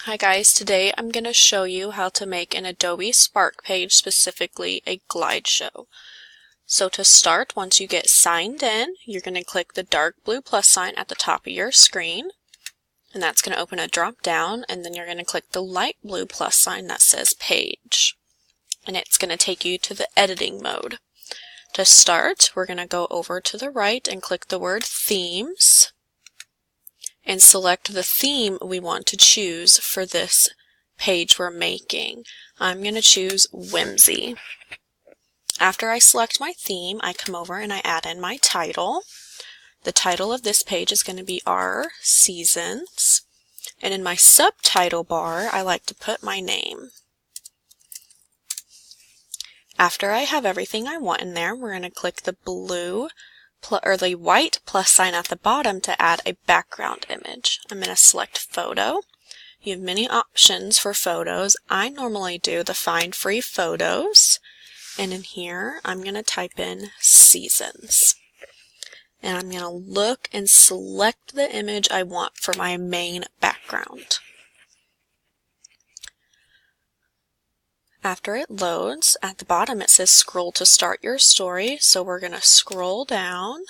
Hi guys, today I'm going to show you how to make an Adobe Spark page, specifically a GlideShow. So to start, once you get signed in, you're going to click the dark blue plus sign at the top of your screen, and that's going to open a drop down, and then you're going to click the light blue plus sign that says page, and it's going to take you to the editing mode. To start, we're going to go over to the right and click the word themes, and select the theme we want to choose for this page we're making. I'm going to choose Whimsy. After I select my theme, I come over and I add in my title. The title of this page is going to be Our Seasons, and in my subtitle bar I like to put my name. After I have everything I want in there, we're going to click the blue or the white plus sign at the bottom to add a background image. I'm going to select photo. You have many options for photos. I normally do the find free photos, and in here I'm going to type in seasons, and I'm going to look and select the image I want for my main background. After it loads, at the bottom it says scroll to start your story, so we're going to scroll down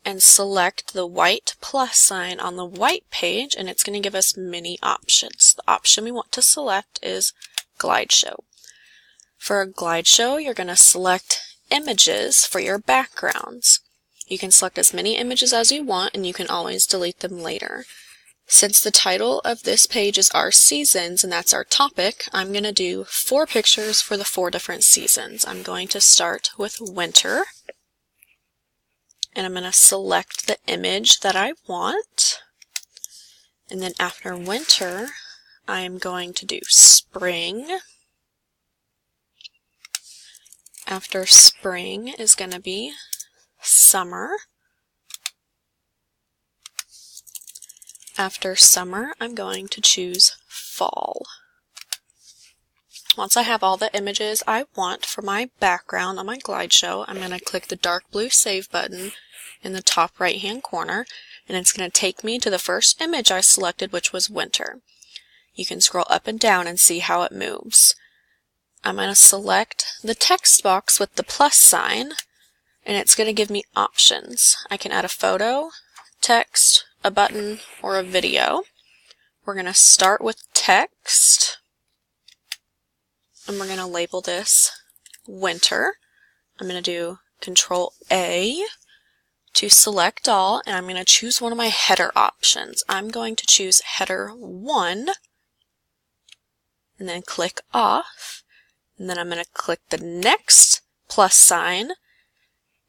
and select the white plus sign on the white page, and it's going to give us many options. The option we want to select is GlideShow. For a GlideShow, you're going to select images for your backgrounds. You can select as many images as you want, and you can always delete them later. Since the title of this page is Our Seasons, and that's our topic, I'm going to do 4 pictures for the 4 different seasons. I'm going to start with winter, and I'm going to select the image that I want. And then after winter, I am going to do spring. After spring is going to be summer. After summer, I'm going to choose fall. Once I have all the images I want for my background on my GlideShow, I'm going to click the dark blue save button in the top right hand corner, and it's going to take me to the first image I selected, which was winter. You can scroll up and down and see how it moves. I'm going to select the text box with the plus sign, and it's going to give me options. I can add a photo, text, a button, or a video. We're going to start with text, and we're going to label this winter. I'm going to do Control A to select all, and I'm going to choose one of my header options. I'm going to choose header 1, and then click off, and then I'm going to click the next plus sign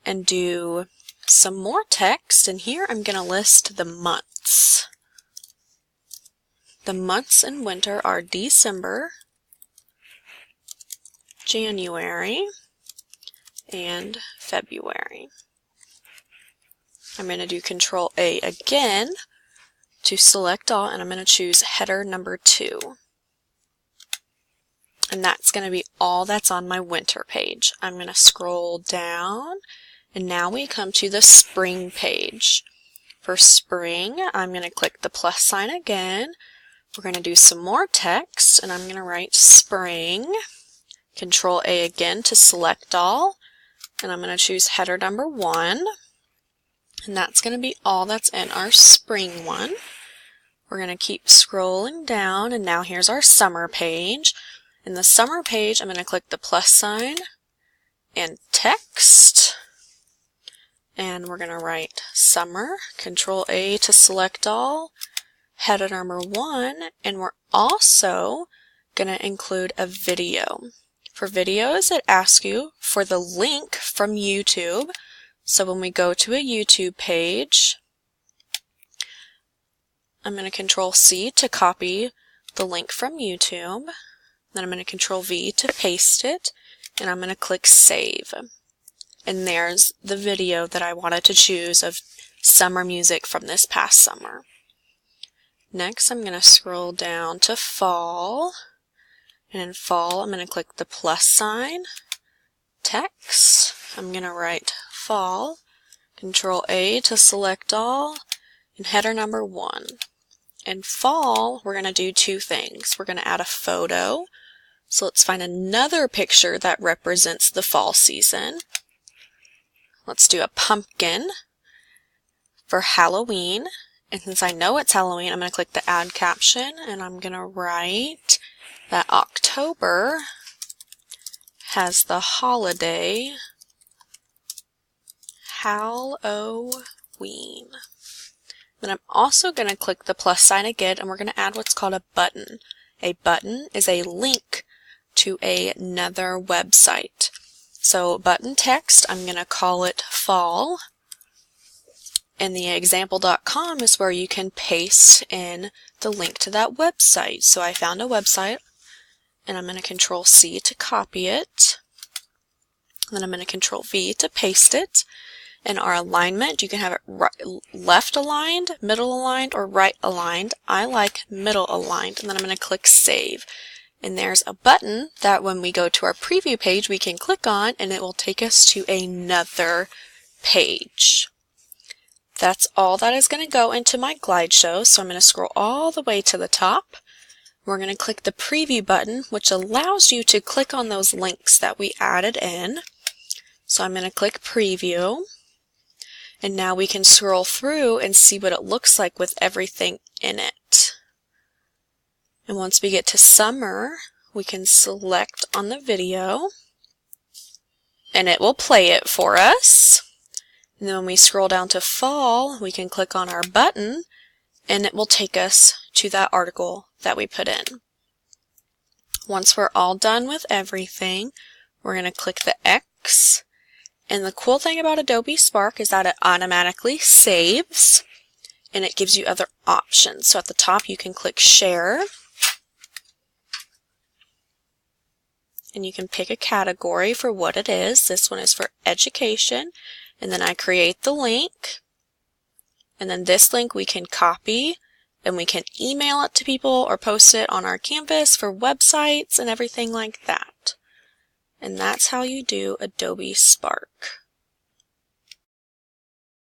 and do some more text, and here I'm going to list the months. The months in winter are December, January, and February. I'm going to do Control A again to select all, and I'm going to choose header number 2. And that's going to be all that's on my winter page. I'm going to scroll down, and now we come to the spring page. For spring, I'm going to click the plus sign again. We're going to do some more text, and I'm going to write spring. Control A again to select all, and I'm going to choose header number 1. And that's going to be all that's in our spring one. We're going to keep scrolling down, and now here's our summer page. In the summer page, I'm going to click the plus sign and text, and we're going to write summer. Control A to select all, header number 1, and we're also going to include a video. For videos, it asks you for the link from YouTube. So when we go to a YouTube page, I'm going to Control C to copy the link from YouTube. Then I'm going to Control V to paste it, and I'm going to click Save. And there's the video that I wanted to choose of summer music from this past summer. Next, I'm going to scroll down to fall, and in fall, I'm going to click the plus sign, text. I'm going to write fall, Control A to select all, and header number 1. In fall, we're going to do two things. We're going to add a photo. So let's find another picture that represents the fall season. Let's do a pumpkin for Halloween. And since I know it's Halloween, I'm going to click the add caption and I'm going to write that October has the holiday Halloween. Then I'm also going to click the plus sign again and we're going to add what's called a button. A button is a link to another website. So button text, I'm going to call it fall. And the example.com is where you can paste in the link to that website. So I found a website and I'm going to Control C to copy it. And then I'm going to Control V to paste it. In our alignment, you can have it left aligned, middle aligned, or right aligned. I like middle aligned, and then I'm going to click Save. And there's a button that when we go to our preview page, we can click on, and it will take us to another page. That's all that is going to go into my GlideShow, so I'm going to scroll all the way to the top. We're going to click the preview button, which allows you to click on those links that we added in. So I'm going to click Preview. And now we can scroll through and see what it looks like with everything in it. And once we get to summer, we can select on the video and it will play it for us. And then when we scroll down to fall, we can click on our button and it will take us to that article that we put in. Once we're all done with everything, we're going to click the X. And the cool thing about Adobe Spark is that it automatically saves and it gives you other options. So at the top you can click Share and you can pick a category for what it is. This one is for education, and then I create the link, and then this link we can copy and we can email it to people or post it on our Canvas for websites and everything like that. And that's how you do Adobe Spark.